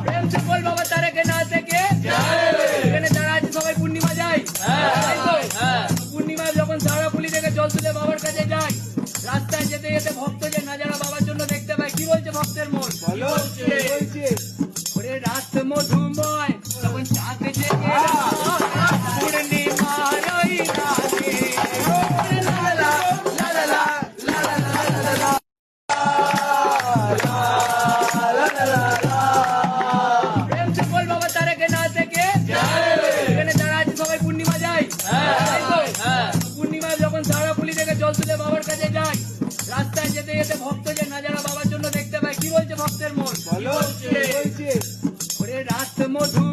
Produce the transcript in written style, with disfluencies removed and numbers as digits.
প্রেম से बोल बाबा तारे के नाथ থেকে এখানে যারা আছে সবাই পূর্ণিমা যায়। পূর্ণিমা যখন সারা পুলি থেকে জল তুলে বাবার কাছে যায়, রাস্তায় যেতে যেতে ভক্ত যে নাজারা বাবার জন্য দেখতে পায়, কি বলছে ভক্তের মন? ওরে রাত মধুময় যখন চাঁদ জেগে পূর্ণিমার ওই রাতে, লা লা লা লা লা লা লা লা লা। প্রেম से बोल बाबा तारे के नाथ থেকে এখানে যারা আছে সবাই পূর্ণিমা যায়। পূর্ণিমা যখন সারা পুলি থেকে জল তুলে বাবার কাছে যায়, রাস্তায় যেতে যেতে ভক্ত যে নাজারা বাবার জন্য দেখতে পায়, কি বলছে ভক্তের মন? ওরে রাত মধু